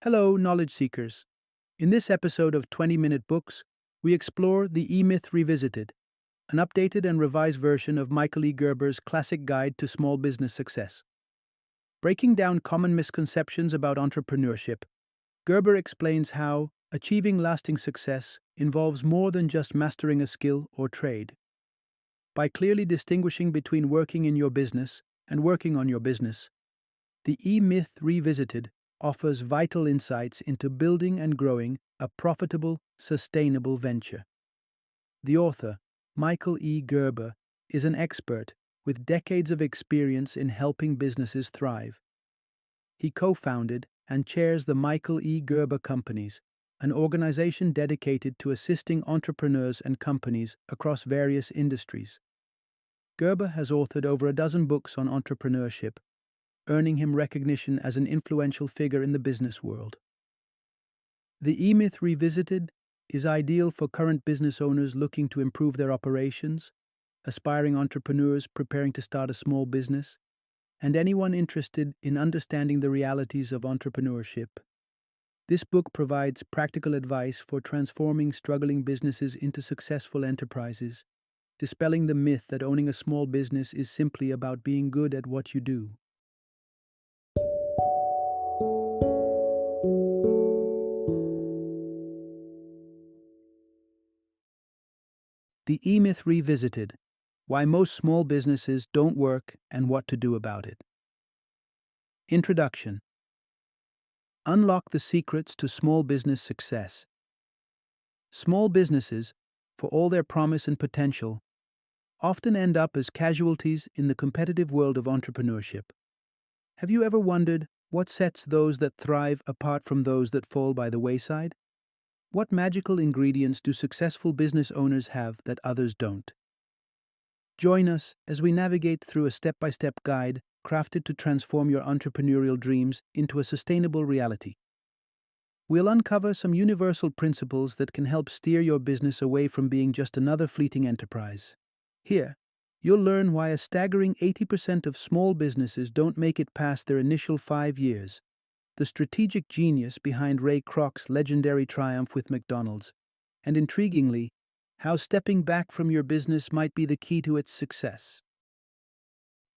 Hello, knowledge seekers. In this episode of 20-Minute Books, we explore The E-Myth Revisited, an updated and revised version of Michael E. Gerber's classic guide to small business success. Breaking down common misconceptions about entrepreneurship, Gerber explains how achieving lasting success involves more than just mastering a skill or trade. By clearly distinguishing between working in your business and working on your business, the E-Myth Revisited offers vital insights into building and growing a profitable, sustainable venture. The author, Michael E. Gerber, is an expert with decades of experience in helping businesses thrive. He co-founded and chairs the Michael E. Gerber Companies, an organization dedicated to assisting entrepreneurs and companies across various industries. Gerber has authored over a dozen books on entrepreneurship, earning him recognition as an influential figure in the business world. The E-Myth Revisited is ideal for current business owners looking to improve their operations, aspiring entrepreneurs preparing to start a small business, and anyone interested in understanding the realities of entrepreneurship. This book provides practical advice for transforming struggling businesses into successful enterprises, dispelling the myth that owning a small business is simply about being good at what you do. The E-Myth Revisited: Why Most Small Businesses Don't Work and What to Do About It. Introduction. Unlock the secrets to small business success. Small businesses, for all their promise and potential, often end up as casualties in the competitive world of entrepreneurship. Have you ever wondered what sets those that thrive apart from those that fall by the wayside? What magical ingredients do successful business owners have that others don't? Join us as we navigate through a step-by-step guide crafted to transform your entrepreneurial dreams into a sustainable reality. We'll uncover some universal principles that can help steer your business away from being just another fleeting enterprise. Here, you'll learn why a staggering 80% of small businesses don't make it past their initial 5 years, the strategic genius behind Ray Kroc's legendary triumph with McDonald's, and intriguingly, how stepping back from your business might be the key to its success.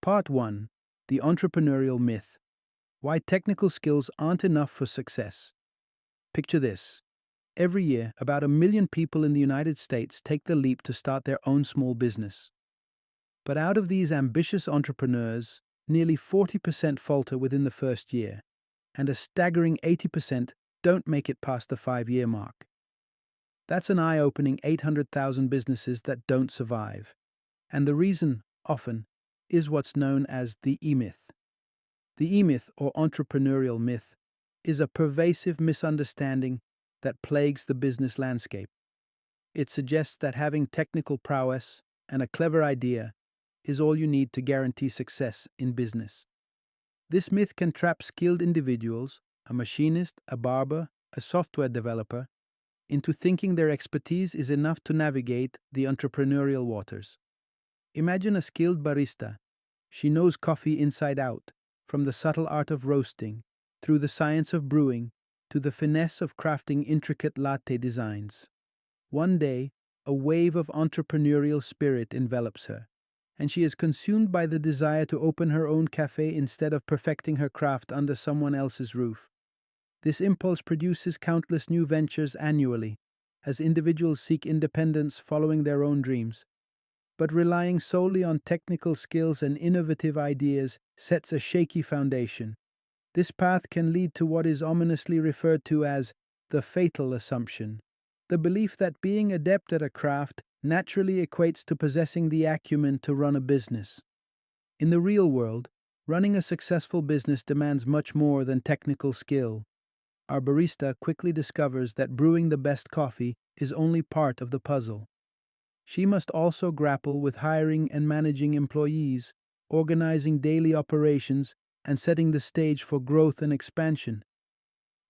Part 1. The Entrepreneurial Myth: Why Technical Skills Aren't Enough for Success. Picture this. Every year, about 1 million people in the United States take the leap to start their own small business. But out of these ambitious entrepreneurs, nearly 40% falter within the first year, and a staggering 80% don't make it past the 5-year mark. That's an eye-opening 800,000 businesses that don't survive. And the reason, often, is what's known as the E-Myth. The E-Myth, or entrepreneurial myth, is a pervasive misunderstanding that plagues the business landscape. It suggests that having technical prowess and a clever idea is all you need to guarantee success in business. This myth can trap skilled individuals, a machinist, a barber, a software developer, into thinking their expertise is enough to navigate the entrepreneurial waters. Imagine a skilled barista. She knows coffee inside out, from the subtle art of roasting, through the science of brewing, to the finesse of crafting intricate latte designs. One day, a wave of entrepreneurial spirit envelops her, and she is consumed by the desire to open her own cafe instead of perfecting her craft under someone else's roof. This impulse produces countless new ventures annually, as individuals seek independence following their own dreams. But relying solely on technical skills and innovative ideas sets a shaky foundation. This path can lead to what is ominously referred to as the fatal assumption, the belief that being adept at a craft naturally equates to possessing the acumen to run a business. In the real world, running a successful business demands much more than technical skill. Our barista quickly discovers that brewing the best coffee is only part of the puzzle. She must also grapple with hiring and managing employees, organizing daily operations, and setting the stage for growth and expansion.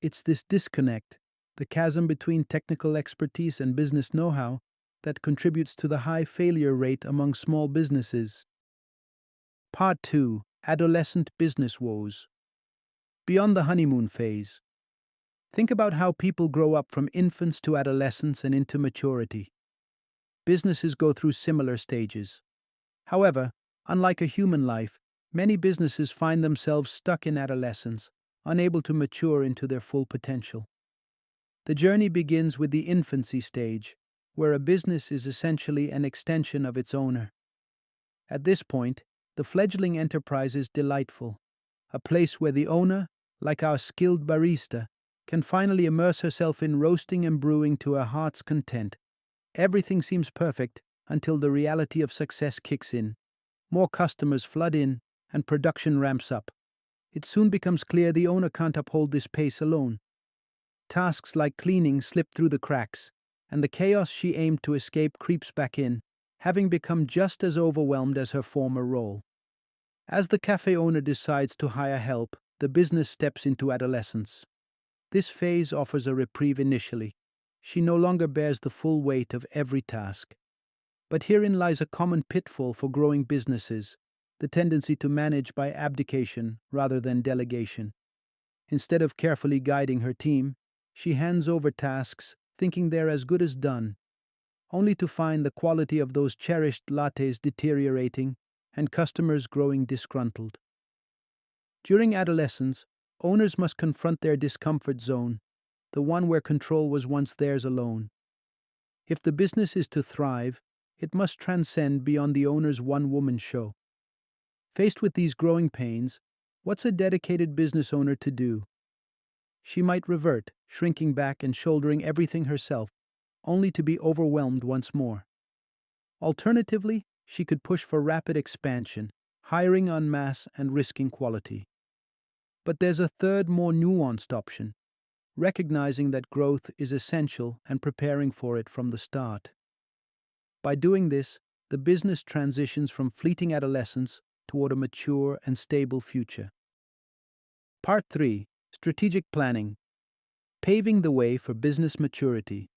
It's this disconnect, the chasm between technical expertise and business know-how, that contributes to the high failure rate among small businesses. Part 2. Adolescent Business Woes. Beyond the honeymoon phase. Think about how people grow up from infants to adolescence and into maturity. Businesses go through similar stages. However, unlike a human life, many businesses find themselves stuck in adolescence, unable to mature into their full potential. The journey begins with the infancy stage, where a business is essentially an extension of its owner. At this point, the fledgling enterprise is delightful, a place where the owner, like our skilled barista, can finally immerse herself in roasting and brewing to her heart's content. Everything seems perfect until the reality of success kicks in. More customers flood in, and production ramps up. It soon becomes clear the owner can't uphold this pace alone. Tasks like cleaning slip through the cracks, and the chaos she aimed to escape creeps back in, having become just as overwhelmed as her former role. As the cafe owner decides to hire help, the business steps into adolescence. This phase offers a reprieve initially. She no longer bears the full weight of every task. But herein lies a common pitfall for growing businesses: the tendency to manage by abdication rather than delegation. Instead of carefully guiding her team, she hands over tasks, thinking they're as good as done, only to find the quality of those cherished lattes deteriorating and customers growing disgruntled. During adolescence, owners must confront their discomfort zone, the one where control was once theirs alone. If the business is to thrive, it must transcend beyond the owner's one-woman show. Faced with these growing pains, what's a dedicated business owner to do? She might revert, shrinking back and shouldering everything herself, only to be overwhelmed once more. Alternatively, she could push for rapid expansion, hiring en masse and risking quality. But there's a third, more nuanced option: recognizing that growth is essential and preparing for it from the start. By doing this, the business transitions from fleeting adolescence toward a mature and stable future. Part 3: Strategic Planning. Paving the way for business maturity.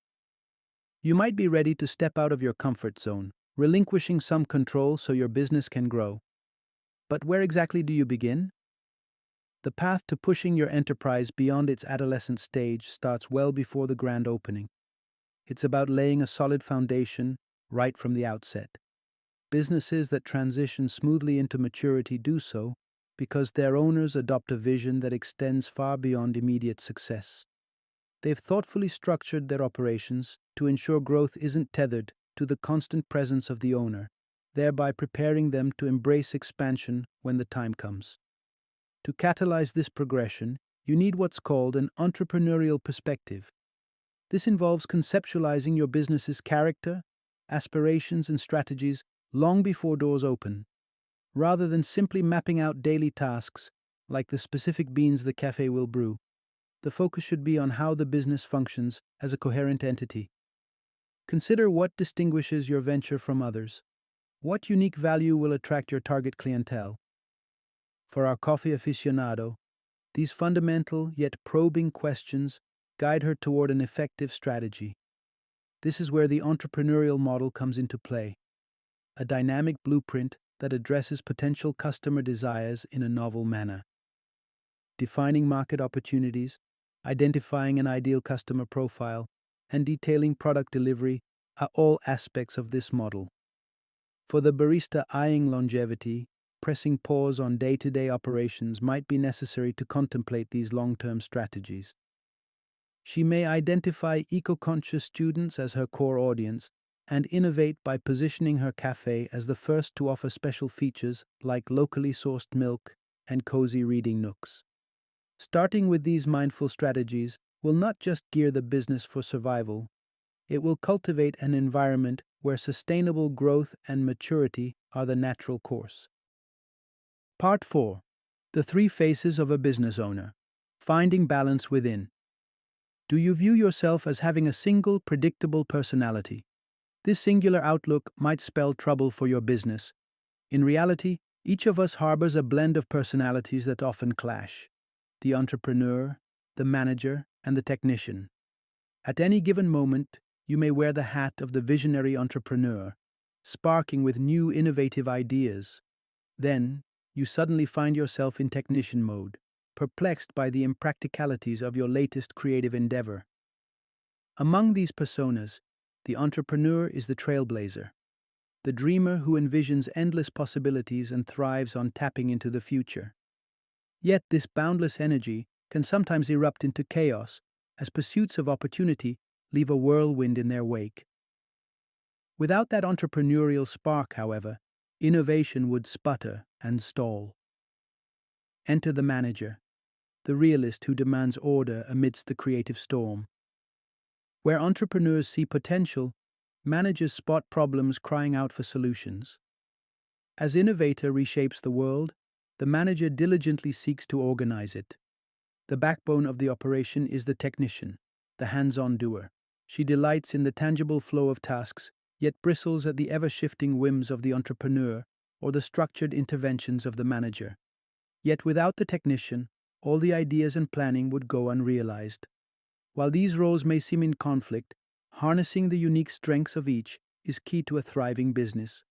You might be ready to step out of your comfort zone, relinquishing some control so your business can grow. But where exactly do you begin? The path to pushing your enterprise beyond its adolescent stage starts well before the grand opening. It's about laying a solid foundation right from the outset. Businesses that transition smoothly into maturity do so because their owners adopt a vision that extends far beyond immediate success. They've thoughtfully structured their operations to ensure growth isn't tethered to the constant presence of the owner, thereby preparing them to embrace expansion when the time comes. To catalyze this progression, you need what's called an entrepreneurial perspective. This involves conceptualizing your business's character, aspirations, and strategies long before doors open. Rather than simply mapping out daily tasks, like the specific beans the cafe will brew, the focus should be on how the business functions as a coherent entity. Consider what distinguishes your venture from others. What unique value will attract your target clientele? For our coffee aficionado, these fundamental yet probing questions guide her toward an effective strategy. This is where the entrepreneurial model comes into play, a dynamic blueprint that addresses potential customer desires in a novel manner. Defining market opportunities, identifying an ideal customer profile, and detailing product delivery are all aspects of this model. For the barista eyeing longevity, pressing pause on day-to-day operations might be necessary to contemplate these long-term strategies. She may identify eco-conscious students as her core audience and innovate by positioning her cafe as the first to offer special features like locally sourced milk and cozy reading nooks. Starting with these mindful strategies will not just gear the business for survival, it will cultivate an environment where sustainable growth and maturity are the natural course. Part 4: The Three Faces of a Business Owner. Finding Balance Within. Do you view yourself as having a single, predictable personality? This singular outlook might spell trouble for your business. In reality, each of us harbors a blend of personalities that often clash: the entrepreneur, the manager, and the technician. At any given moment, you may wear the hat of the visionary entrepreneur, sparking with new innovative ideas. Then, you suddenly find yourself in technician mode, perplexed by the impracticalities of your latest creative endeavor. Among these personas, the entrepreneur is the trailblazer, the dreamer who envisions endless possibilities and thrives on tapping into the future. Yet this boundless energy can sometimes erupt into chaos, as pursuits of opportunity leave a whirlwind in their wake. Without that entrepreneurial spark, however, innovation would sputter and stall. Enter the manager, the realist who demands order amidst the creative storm. Where entrepreneurs see potential, managers spot problems crying out for solutions. As innovator reshapes the world, the manager diligently seeks to organize it. The backbone of the operation is the technician, the hands-on doer. She delights in the tangible flow of tasks, yet bristles at the ever-shifting whims of the entrepreneur or the structured interventions of the manager. Yet without the technician, all the ideas and planning would go unrealized. While these roles may seem in conflict, harnessing the unique strengths of each is key to a thriving business.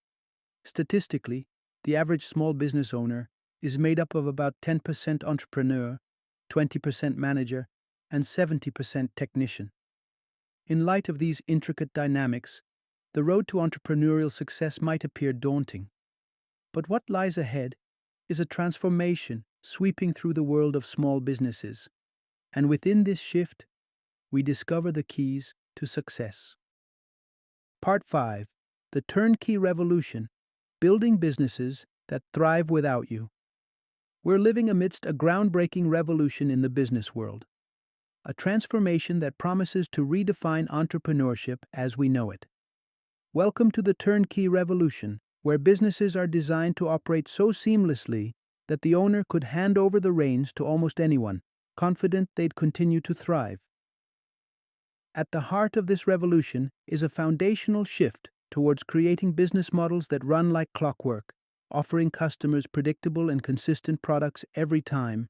Statistically, the average small business owner is made up of about 10% entrepreneur, 20% manager, and 70% technician. In light of these intricate dynamics, the road to entrepreneurial success might appear daunting. But what lies ahead is a transformation sweeping through the world of small businesses. And within this shift, we discover the keys to success. Part 5. The Turnkey Revolution, Building Businesses That Thrive Without You. We're living amidst a groundbreaking revolution in the business world. A transformation that promises to redefine entrepreneurship as we know it. Welcome to the Turnkey Revolution, where businesses are designed to operate so seamlessly that the owner could hand over the reins to almost anyone, confident they'd continue to thrive. At the heart of this revolution is a foundational shift towards creating business models that run like clockwork, offering customers predictable and consistent products every time,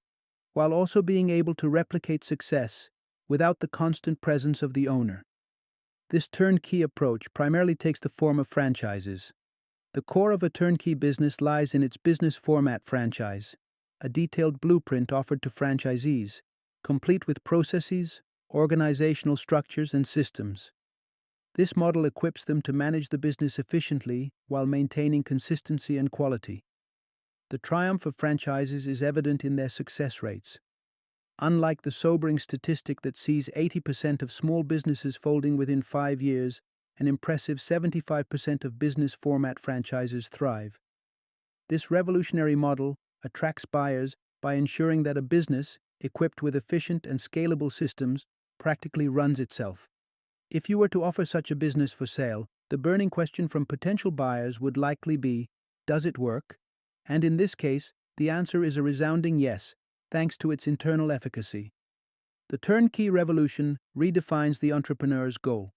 while also being able to replicate success without the constant presence of the owner. This turnkey approach primarily takes the form of franchises. The core of a turnkey business lies in its business format franchise, a detailed blueprint offered to franchisees, complete with processes, organizational structures, and systems. This model equips them to manage the business efficiently while maintaining consistency and quality. The triumph of franchises is evident in their success rates. Unlike the sobering statistic that sees 80% of small businesses folding within 5 years, an impressive 75% of business format franchises thrive. This revolutionary model attracts buyers by ensuring that a business, equipped with efficient and scalable systems, practically runs itself. If you were to offer such a business for sale, the burning question from potential buyers would likely be, does it work? And in this case, the answer is a resounding yes, thanks to its internal efficacy. The turnkey revolution redefines the entrepreneur's goal.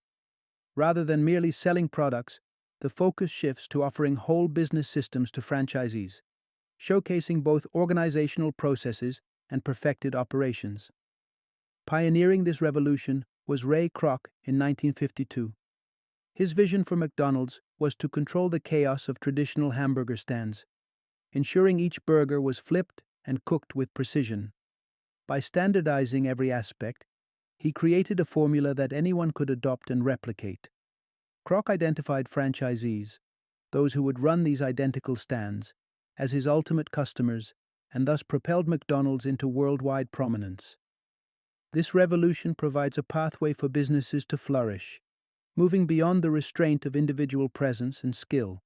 Rather than merely selling products, the focus shifts to offering whole business systems to franchisees, showcasing both organizational processes and perfected operations. Pioneering this revolution was Ray Kroc in 1952. His vision for McDonald's was to control the chaos of traditional hamburger stands, ensuring each burger was flipped and cooked with precision. By standardizing every aspect, he created a formula that anyone could adopt and replicate. Kroc identified franchisees, those who would run these identical stands, as his ultimate customers, and thus propelled McDonald's into worldwide prominence. This revolution provides a pathway for businesses to flourish, moving beyond the restraint of individual presence and skill,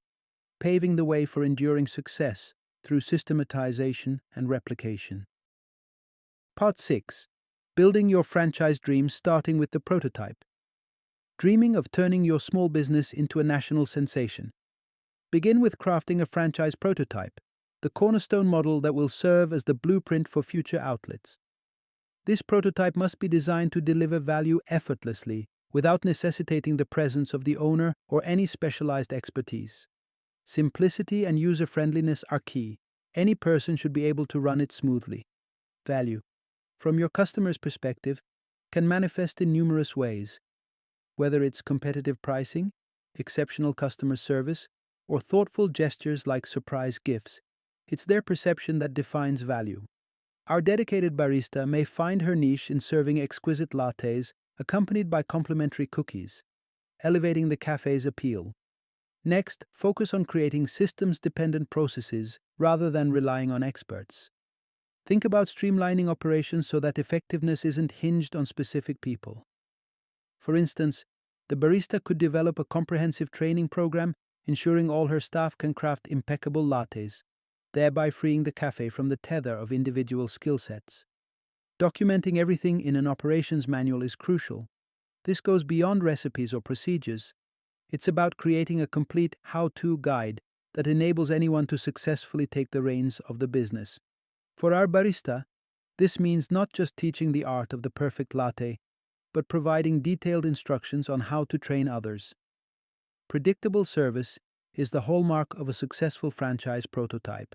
paving the way for enduring success through systematization and replication. Part 6. Building your franchise dreams starting with the prototype. Dreaming of turning your small business into a national sensation? Begin with crafting a franchise prototype, the cornerstone model that will serve as the blueprint for future outlets. This prototype must be designed to deliver value effortlessly, without necessitating the presence of the owner or any specialized expertise. Simplicity and user-friendliness are key. Any person should be able to run it smoothly. Value, from your customer's perspective, can manifest in numerous ways. Whether it's competitive pricing, exceptional customer service, or thoughtful gestures like surprise gifts, it's their perception that defines value. Our dedicated barista may find her niche in serving exquisite lattes accompanied by complimentary cookies, elevating the cafe's appeal. Next, focus on creating systems-dependent processes rather than relying on experts. Think about streamlining operations so that effectiveness isn't hinged on specific people. For instance, the barista could develop a comprehensive training program ensuring all her staff can craft impeccable lattes, thereby freeing the cafe from the tether of individual skill sets. Documenting everything in an operations manual is crucial. This goes beyond recipes or procedures. It's about creating a complete how-to guide that enables anyone to successfully take the reins of the business. For our barista, this means not just teaching the art of the perfect latte, but providing detailed instructions on how to train others. Predictable service is the hallmark of a successful franchise prototype.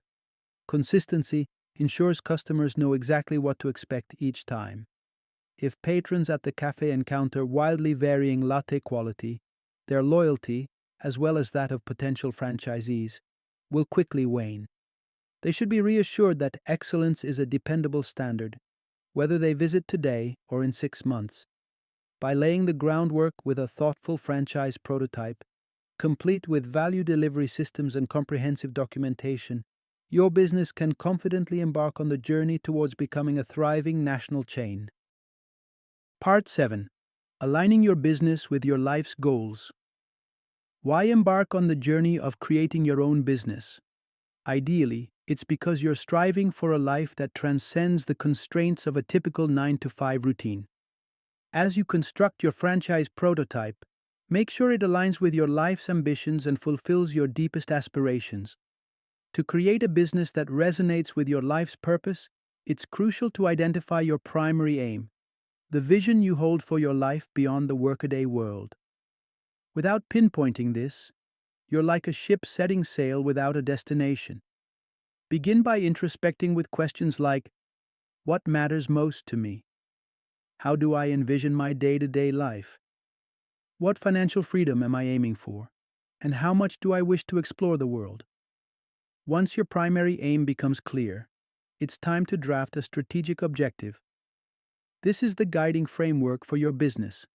Consistency ensures customers know exactly what to expect each time. If patrons at the cafe encounter wildly varying latte quality, their loyalty, as well as that of potential franchisees, will quickly wane. They should be reassured that excellence is a dependable standard, whether they visit today or in 6 months. By laying the groundwork with a thoughtful franchise prototype, complete with value delivery systems and comprehensive documentation, your business can confidently embark on the journey towards becoming a thriving national chain. Part 7. Aligning your business with your life's goals. Why embark on the journey of creating your own business? Ideally, it's because you're striving for a life that transcends the constraints of a typical 9-to-5 routine. As you construct your franchise prototype, make sure it aligns with your life's ambitions and fulfills your deepest aspirations. To create a business that resonates with your life's purpose, it's crucial to identify your primary aim, the vision you hold for your life beyond the workaday world. Without pinpointing this, you're like a ship setting sail without a destination. Begin by introspecting with questions like, what matters most to me? How do I envision my day-to-day life? What financial freedom am I aiming for? And how much do I wish to explore the world? Once your primary aim becomes clear, it's time to draft a strategic objective. This is the guiding framework for your business,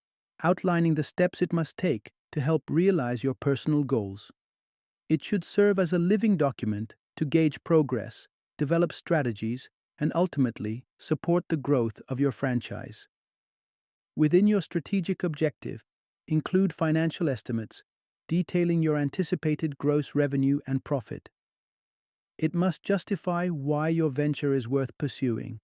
outlining the steps it must take to help realize your personal goals. It should serve as a living document to gauge progress, develop strategies, and ultimately support the growth of your franchise. Within your strategic objective, include financial estimates detailing your anticipated gross revenue and profit. It must justify why your venture is worth pursuing,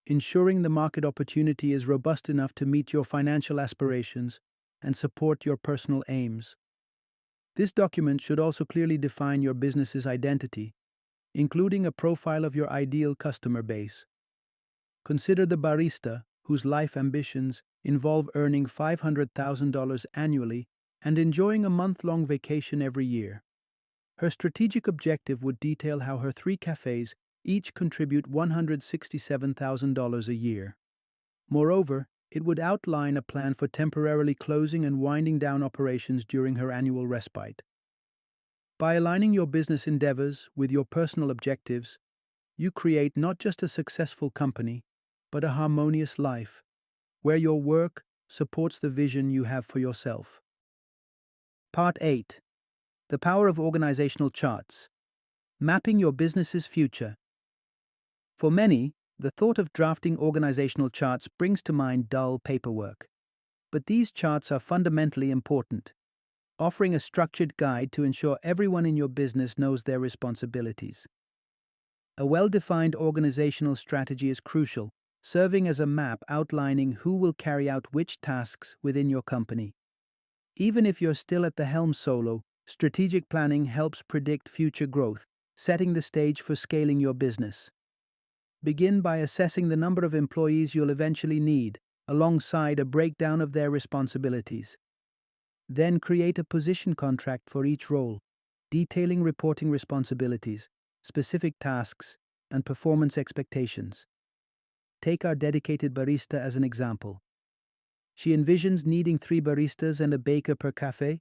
ensuring the market opportunity is robust enough to meet your financial aspirations and support your personal aims. This document should also clearly define your business's identity, including a profile of your ideal customer base. Consider the barista whose life ambitions involve earning $500,000 annually and enjoying a month-long vacation every year. Her strategic objective would detail how her 3 cafes each contribute $167,000 a year. Moreover, it would outline a plan for temporarily closing and winding down operations during her annual respite. By aligning your business endeavors with your personal objectives, you create not just a successful company, but a harmonious life, where your work supports the vision you have for yourself. Part 8. The power of organizational charts. Mapping your business's future. For many, the thought of drafting organizational charts brings to mind dull paperwork. But these charts are fundamentally important, offering a structured guide to ensure everyone in your business knows their responsibilities. A well-defined organizational strategy is crucial, serving as a map outlining who will carry out which tasks within your company. Even if you're still at the helm solo, strategic planning helps predict future growth, setting the stage for scaling your business. Begin by assessing the number of employees you'll eventually need, alongside a breakdown of their responsibilities. Then create a position contract for each role, detailing reporting responsibilities, specific tasks, and performance expectations. Take our dedicated barista as an example. She envisions needing 3 baristas and a baker per cafe,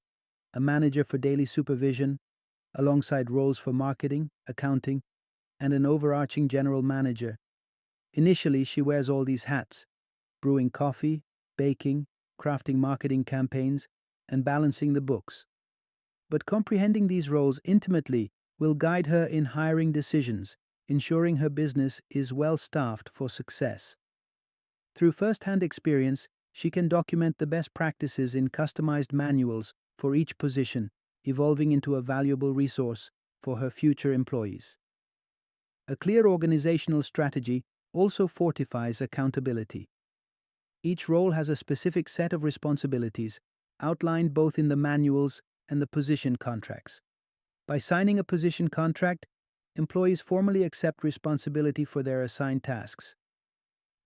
a manager for daily supervision, alongside roles for marketing, accounting, and an overarching general manager. Initially, she wears all these hats: brewing coffee, baking, crafting marketing campaigns, and balancing the books. But comprehending these roles intimately will guide her in hiring decisions, ensuring her business is well staffed for success. Through first hand experience, she can document the best practices in customized manuals for each position, evolving into a valuable resource for her future employees. A clear organizational strategy also fortifies accountability. Each role has a specific set of responsibilities, outlined both in the manuals and the position contracts. By signing a position contract, employees formally accept responsibility for their assigned tasks.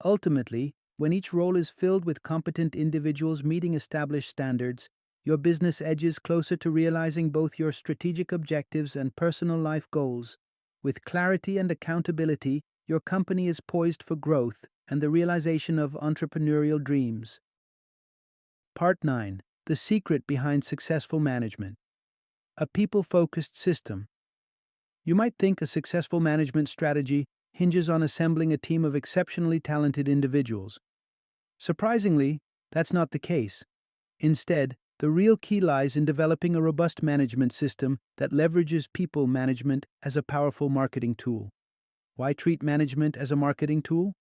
Ultimately, when each role is filled with competent individuals meeting established standards, your business edges closer to realizing both your strategic objectives and personal life goals. With clarity and accountability, your company is poised for growth and the realization of entrepreneurial dreams. Part 9: The Secret Behind Successful Management. A people-focused system. You might think a successful management strategy hinges on assembling a team of exceptionally talented individuals. Surprisingly, that's not the case. Instead, the real key lies in developing a robust management system that leverages people management as a powerful marketing tool. Why treat management as a marketing tool?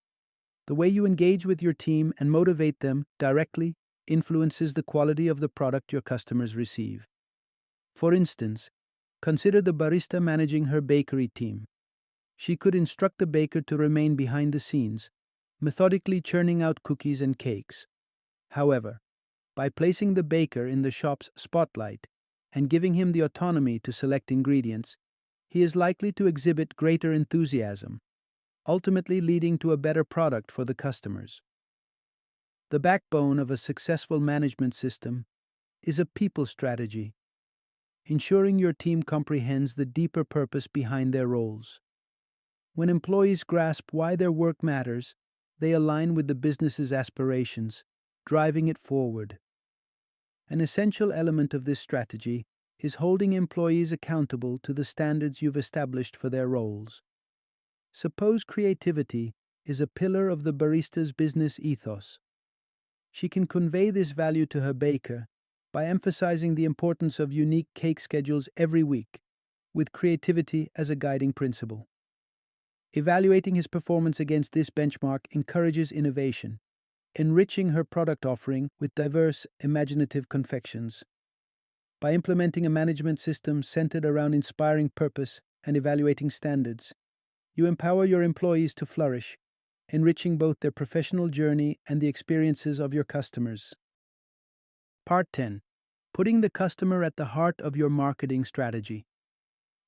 The way you engage with your team and motivate them directly influences the quality of the product your customers receive. For instance, consider the barista managing her bakery team. She could instruct the baker to remain behind the scenes, methodically churning out cookies and cakes. However, by placing the baker in the shop's spotlight and giving him the autonomy to select ingredients, he is likely to exhibit greater enthusiasm, ultimately leading to a better product for the customers. The backbone of a successful management system is a people strategy, ensuring your team comprehends the deeper purpose behind their roles. When employees grasp why their work matters, they align with the business's aspirations, driving it forward. An essential element of this strategy is holding employees accountable to the standards you've established for their roles. Suppose creativity is a pillar of the barista's business ethos. She can convey this value to her baker by emphasizing the importance of unique cake schedules every week, with creativity as a guiding principle. Evaluating his performance against this benchmark encourages innovation, enriching her product offering with diverse, imaginative confections. By implementing a management system centered around inspiring purpose and evaluating standards, you empower your employees to flourish, enriching both their professional journey and the experiences of your customers. Part 10: Putting the customer at the heart of your marketing strategy.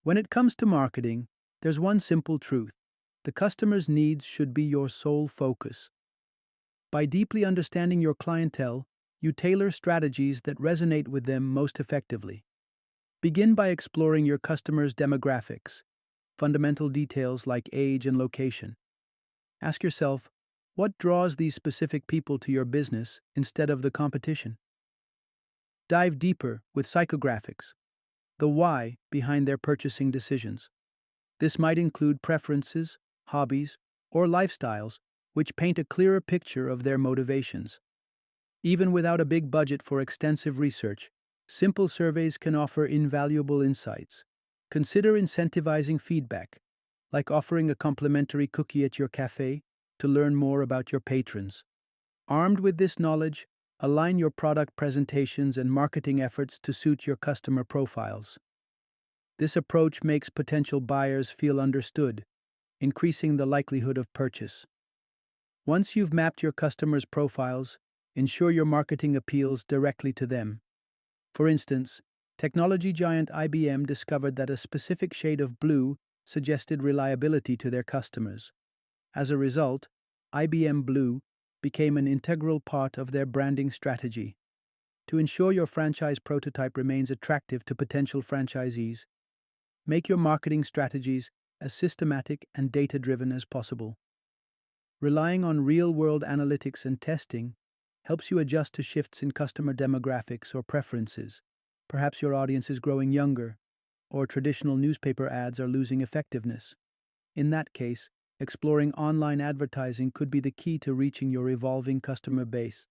When it comes to marketing, there's one simple truth: the customer's needs should be your sole focus. By deeply understanding your clientele, you tailor strategies that resonate with them most effectively. Begin by exploring your customers' demographics, fundamental details like age and location. Ask yourself, what draws these specific people to your business instead of the competition? Dive deeper with psychographics, the why behind their purchasing decisions. This might include preferences, hobbies, or lifestyles, which paint a clearer picture of their motivations. Even without a big budget for extensive research, simple surveys can offer invaluable insights. Consider incentivizing feedback, like offering a complimentary cookie at your cafe to learn more about your patrons. Armed with this knowledge, align your product presentations and marketing efforts to suit your customer profiles. This approach makes potential buyers feel understood, increasing the likelihood of purchase. Once you've mapped your customers' profiles, ensure your marketing appeals directly to them. For instance, technology giant IBM discovered that a specific shade of blue suggested reliability to their customers. As a result, IBM Blue became an integral part of their branding strategy. To ensure your franchise prototype remains attractive to potential franchisees, make your marketing strategies as systematic and data-driven as possible. Relying on real-world analytics and testing helps you adjust to shifts in customer demographics or preferences. Perhaps your audience is growing younger, or traditional newspaper ads are losing effectiveness. In that case, Exploring online advertising could be the key to reaching your evolving customer base.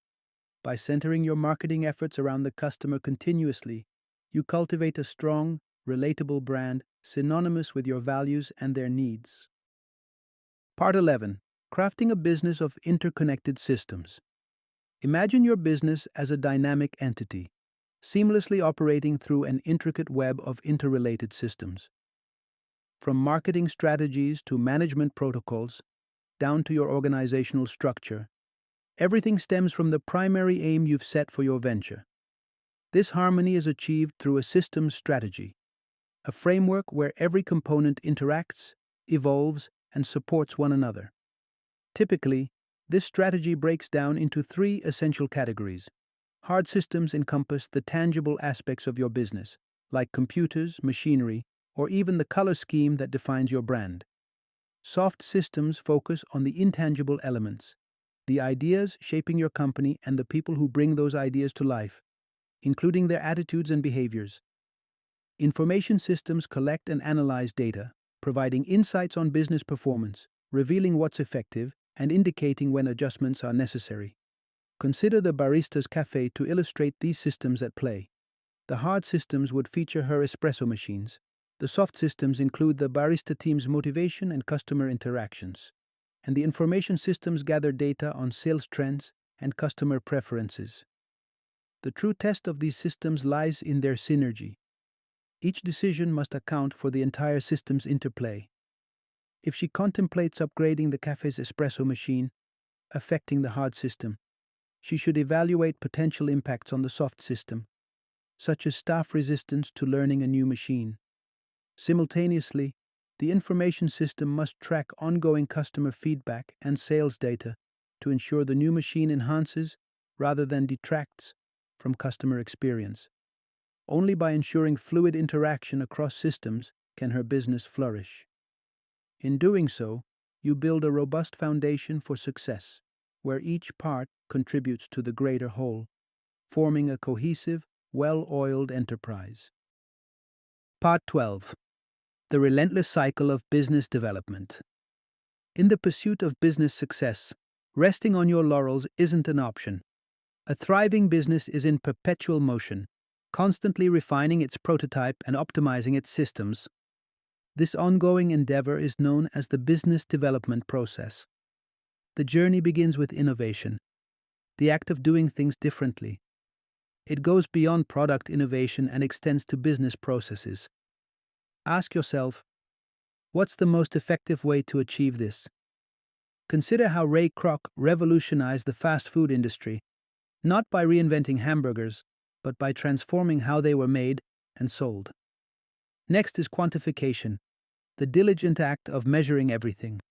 By centering your marketing efforts around the customer continuously, you cultivate a strong, relatable brand synonymous with your values and their needs. Part 11. Crafting a business of interconnected systems. Imagine your business as a dynamic entity, seamlessly operating through an intricate web of interrelated systems. From marketing strategies to management protocols, down to your organizational structure, everything stems from the primary aim you've set for your venture. This harmony is achieved through a systems strategy, a framework where every component interacts, evolves, and supports one another. Typically, this strategy breaks down into three essential categories. Hard systems encompass the tangible aspects of your business, like computers, machinery, or even the color scheme that defines your brand. Soft systems focus on the intangible elements, the ideas shaping your company and the people who bring those ideas to life, including their attitudes and behaviors. Information systems collect and analyze data, providing insights on business performance, revealing what's effective, and indicating when adjustments are necessary. Consider the barista's cafe to illustrate these systems at play. The hard systems would feature her espresso machines. The soft systems include the barista team's motivation and customer interactions. And the information systems gather data on sales trends and customer preferences. The true test of these systems lies in their synergy. Each decision must account for the entire system's interplay. If she contemplates upgrading the cafe's espresso machine, affecting the hard system, she should evaluate potential impacts on the soft system, such as staff resistance to learning a new machine. Simultaneously, the information system must track ongoing customer feedback and sales data to ensure the new machine enhances, rather than detracts, from customer experience. Only by ensuring fluid interaction across systems can her business flourish. In doing so, you build a robust foundation for success, where each part contributes to the greater whole, forming a cohesive, well-oiled enterprise. Part 12. The relentless cycle of business development. In the pursuit of business success, resting on your laurels isn't an option. A thriving business is in perpetual motion, constantly refining its prototype and optimizing its systems. This ongoing endeavor is known as the business development process. The journey begins with innovation, the act of doing things differently. It goes beyond product innovation and extends to business processes. Ask yourself, what's the most effective way to achieve this? Consider how Ray Kroc revolutionized the fast food industry, not by reinventing hamburgers, but by transforming how they were made and sold. Next is quantification, the diligent act of measuring everything.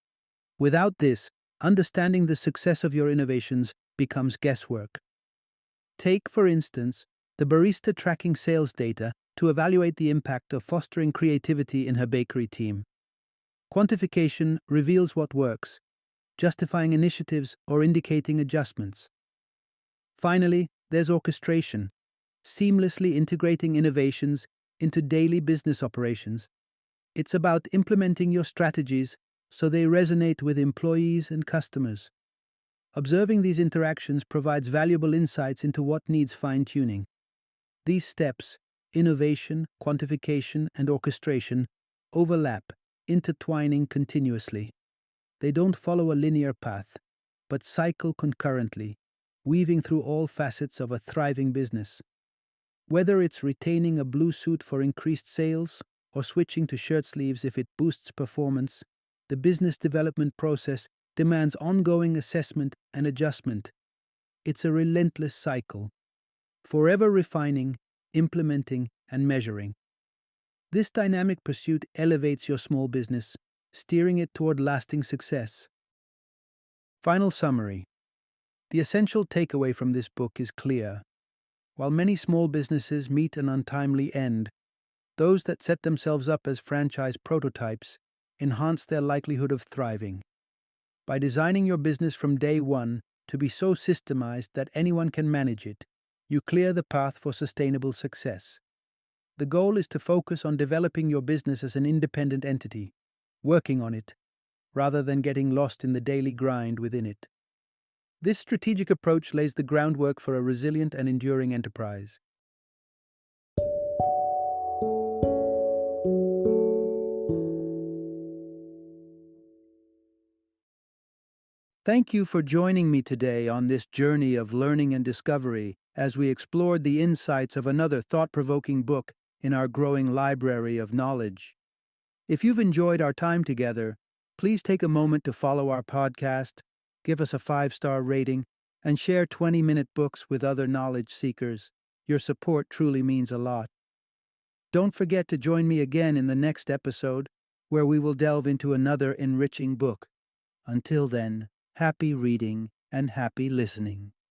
Without this, understanding the success of your innovations becomes guesswork. Take, for instance, the barista tracking sales data to evaluate the impact of fostering creativity in her bakery team. Quantification reveals what works, justifying initiatives or indicating adjustments. Finally, there's orchestration, seamlessly integrating innovations into daily business operations. It's about implementing your strategies so they resonate with employees and customers. Observing these interactions provides valuable insights into what needs fine-tuning. These steps, innovation, quantification, and orchestration, overlap, intertwining continuously. They don't follow a linear path, but cycle concurrently, weaving through all facets of a thriving business. Whether it's retaining a blue suit for increased sales or switching to shirt sleeves if it boosts performance, the business development process demands ongoing assessment and adjustment. It's a relentless cycle, forever refining, implementing, and measuring. This dynamic pursuit elevates your small business, steering it toward lasting success. Final summary. The essential takeaway from this book is clear. While many small businesses meet an untimely end, those that set themselves up as franchise prototypes enhance their likelihood of thriving. By designing your business from day one to be so systemized that anyone can manage it, you clear the path for sustainable success. The goal is to focus on developing your business as an independent entity, working on it, rather than getting lost in the daily grind within it. This strategic approach lays the groundwork for a resilient and enduring enterprise. Thank you for joining me today on this journey of learning and discovery as we explored the insights of another thought-provoking book in our growing library of knowledge. If you've enjoyed our time together, please take a moment to follow our podcast, give us a 5-star rating, and share 20-minute books with other knowledge seekers. Your support truly means a lot. Don't forget to join me again in the next episode, where we will delve into another enriching book. Until then, happy reading and happy listening.